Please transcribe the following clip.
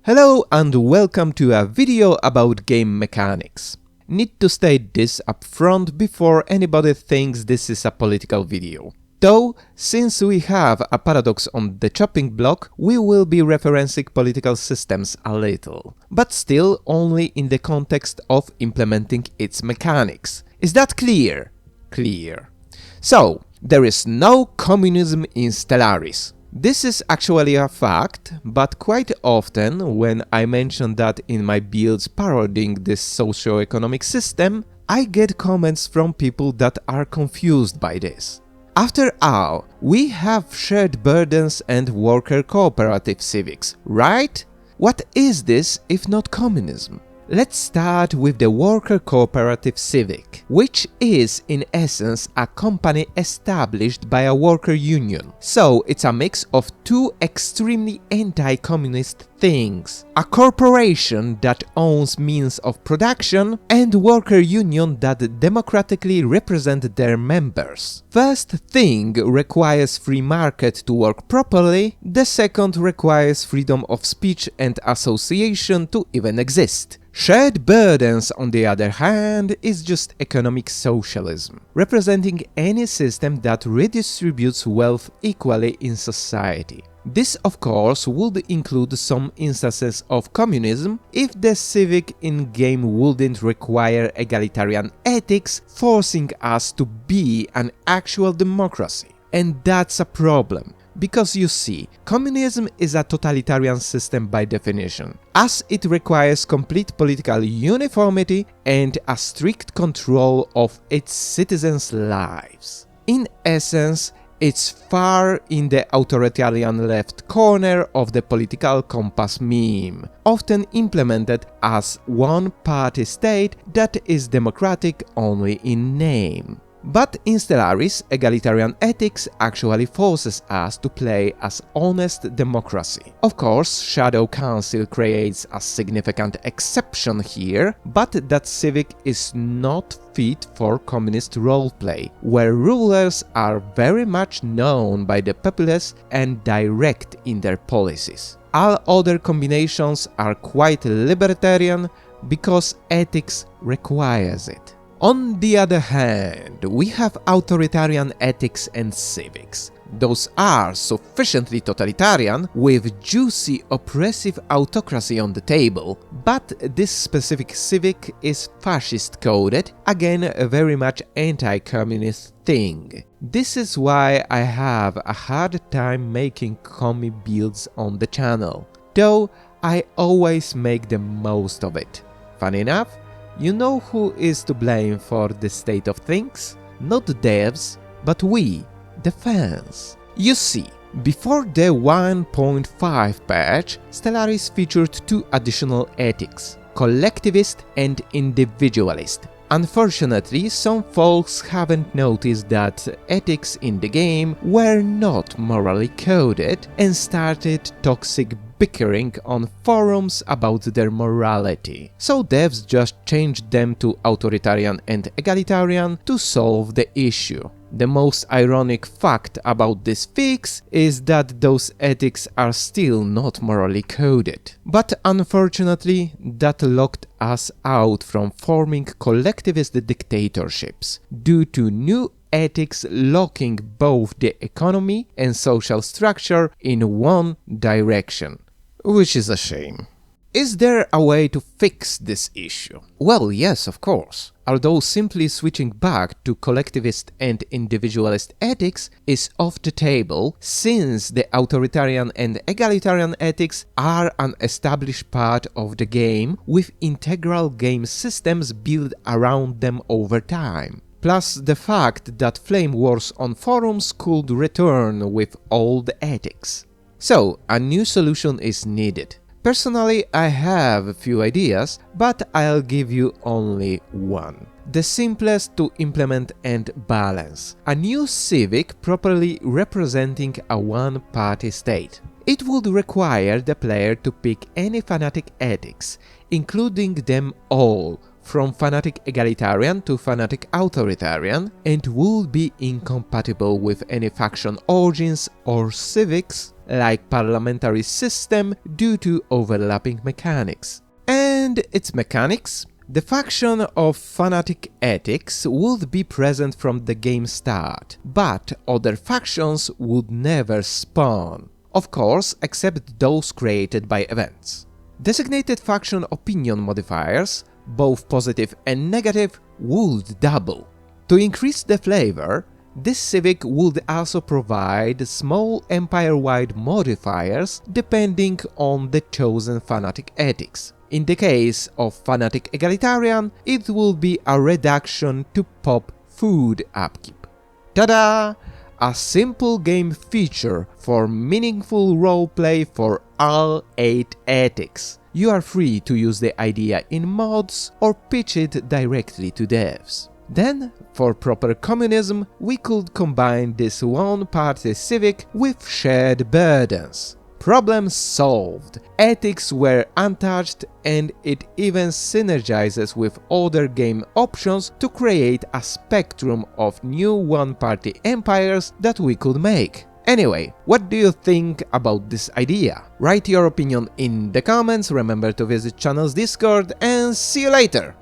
Hello and welcome to a video about game mechanics. Need to state this up front before anybody thinks this is a political video. Though, since we have a paradox on the chopping block, we will be referencing political systems a little, but still only in the context of implementing its mechanics. Is that clear? Clear. So, there is no communism in Stellaris. This is actually a fact, but quite often when I mention that in my builds parodying this socio-economic system, I get comments from people that are confused by this. After all, we have shared burdens and worker cooperative civics, right? What is this if not communism? Let's start with the worker cooperative civic, which is in essence a company established by a worker union. So it's a mix of two extremely anti-communist things: a corporation that owns means of production and worker union that democratically represent their members. First thing requires free market to work properly, the second requires freedom of speech and association to even exist. Shared burdens, on the other hand, is just economic socialism, representing any system that redistributes wealth equally in society. This, of course, would include some instances of communism if the civic in-game wouldn't require egalitarian ethics, forcing us to be an actual democracy. And that's a problem. Because you see, communism is a totalitarian system by definition, as it requires complete political uniformity and a strict control of its citizens' lives. In essence, it's far in the authoritarian left corner of the political compass meme, often implemented as one-party state that is democratic only in name. But in Stellaris, egalitarian ethics actually forces us to play as honest democracy. Of course, Shadow Council creates a significant exception here, but that civic is not fit for communist roleplay, where rulers are very much known by the populace and direct in their policies. All other combinations are quite libertarian because ethics requires it. On the other hand, we have authoritarian ethics and civics. Those are sufficiently totalitarian, with juicy oppressive autocracy on the table, but this specific civic is fascist-coded, again a very much anti-communist thing. This is why I have a hard time making commie builds on the channel, though I always make the most of it. Funny enough, you know who is to blame for the state of things? Not the devs, but we, the fans. You see, before the 1.5 patch, Stellaris featured two additional ethics: collectivist and individualist. Unfortunately, some folks haven't noticed that ethics in the game were not morally coded and started toxic bickering on forums about their morality. So devs just changed them to authoritarian and egalitarian to solve the issue. The most ironic fact about this fix is that those ethics are still not morally coded. But unfortunately, that locked us out from forming collectivist dictatorships, due to new ethics locking both the economy and social structure in one direction. Which is a shame. Is there a way to fix this issue? Well, yes, of course. Although simply switching back to collectivist and individualist ethics is off the table, since the authoritarian and egalitarian ethics are an established part of the game with integral game systems built around them over time. Plus the fact that flame wars on forums could return with old ethics. So, a new solution is needed. Personally, I have a few ideas, but I'll give you only one. The simplest to implement and balance: a new civic properly representing a one-party state. It would require the player to pick any fanatic ethics, including them all, from fanatic egalitarian to fanatic authoritarian, and would be incompatible with any faction origins or civics, like parliamentary system, due to overlapping mechanics. And its mechanics? The faction of fanatic ethics would be present from the game start, but other factions would never spawn. Of course, except those created by events. Designated faction opinion modifiers, both positive and negative, would double. To increase the flavor, this civic would also provide small empire-wide modifiers depending on the chosen fanatic ethics. In the case of fanatic egalitarian, it will be a reduction to pop food upkeep. Ta-da! A simple game feature for meaningful roleplay for all 8 ethics. You are free to use the idea in mods or pitch it directly to devs. Then, for proper communism, we could combine this one-party civic with shared burdens. Problem solved, ethics were untouched, and it even synergizes with other game options to create a spectrum of new one-party empires that we could make. Anyway, what do you think about this idea? Write your opinion in the comments, remember to visit channel's Discord, and see you later!